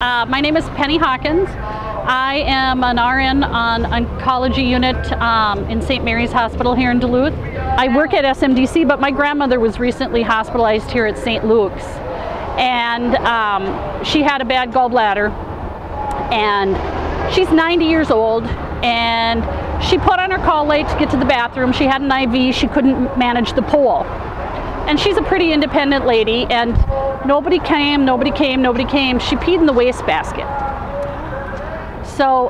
My name is Penny Hawkins. I am an RN on oncology unit in St. Mary's Hospital here in Duluth. I work at SMDC, but my grandmother was recently hospitalized here at St. Luke's, and she had a bad gallbladder, and she's 90 years old, and she put on her call light to get to the bathroom. She had an IV, she couldn't manage the pole. And she's a pretty independent lady, and nobody came. She peed in the wastebasket. So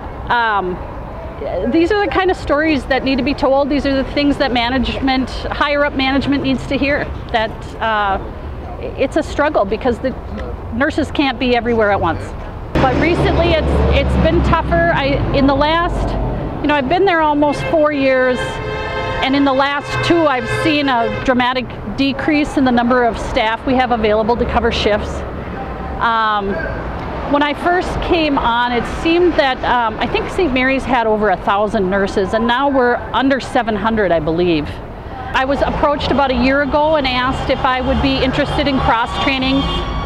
these are the kind of stories that need to be told. These are the things that management, higher up management, needs to hear. That it's a struggle because the nurses can't be everywhere at once. But recently it's been tougher. I've been there almost 4 years. And in the last 2, I've seen a dramatic decrease in the number of staff we have available to cover shifts. When I first came on, it seemed that I think St. Mary's had over 1,000 nurses, and now we're under 700, I believe. I was approached about a year ago and asked if I would be interested in cross-training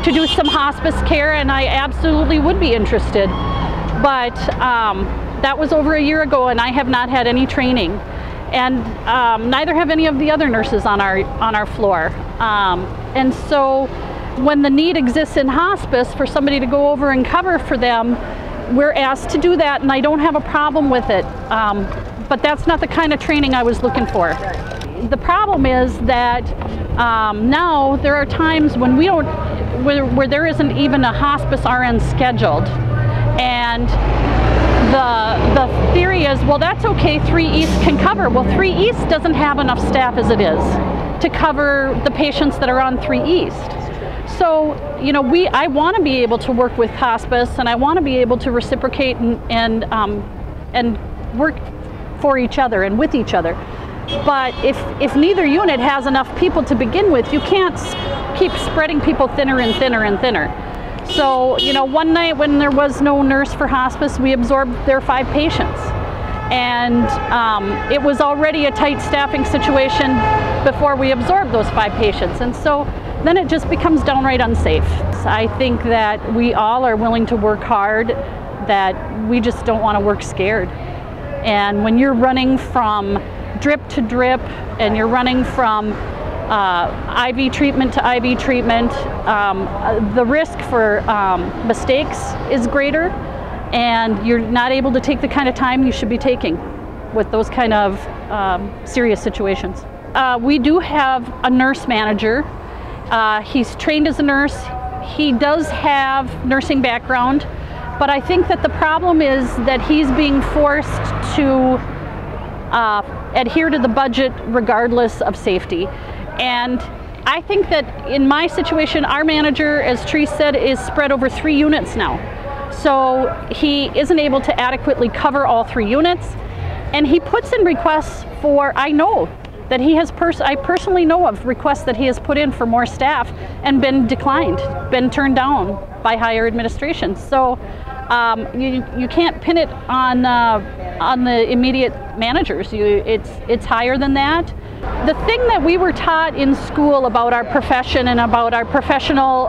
to do some hospice care, and I absolutely would be interested. But that was over a year ago, and I have not had any training. And neither have any of the other nurses on our floor. And so when the need exists in hospice for somebody to go over and cover for them, we're asked to do that, and I don't have a problem with it. But that's not the kind of training I was looking for. The problem is that now there are times when where there isn't even a hospice RN scheduled. And the theory is, well, that's okay, 3 East can cover. Well, 3 East doesn't have enough staff as it is to cover the patients that are on 3 East. So, I want to be able to work with hospice, and I want to be able to reciprocate and work for each other and with each other. But if neither unit has enough people to begin with, you can't keep spreading people thinner and thinner and thinner. So, one night when there was no nurse for hospice, we absorbed their 5 patients. And it was already a tight staffing situation before we absorbed those 5 patients. And so then it just becomes downright unsafe. I think that we all are willing to work hard, that we just don't want to work scared. And when you're running from drip to drip, and you're running from IV treatment to IV treatment, the risk for mistakes is greater, and you're not able to take the kind of time you should be taking with those kind of serious situations. We do have a nurse manager. He's trained as a nurse. He does have nursing background, but I think that the problem is that he's being forced to adhere to the budget regardless of safety. And I think that in my situation, our manager, as Therese said, is spread over 3 units now. So he isn't able to adequately cover all 3 units. And he puts in requests for, I know that he has, I personally know of requests that he has put in for more staff and been declined, been turned down by higher administration. So you can't pin it on the immediate managers. It's higher than that. The thing that we were taught in school about our profession and about our professional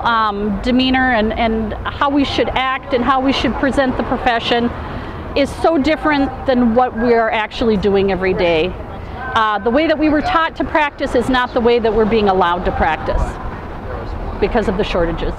demeanor and how we should act and how we should present the profession is so different than what we are actually doing every day. The way that we were taught to practice is not the way that we're being allowed to practice because of the shortages.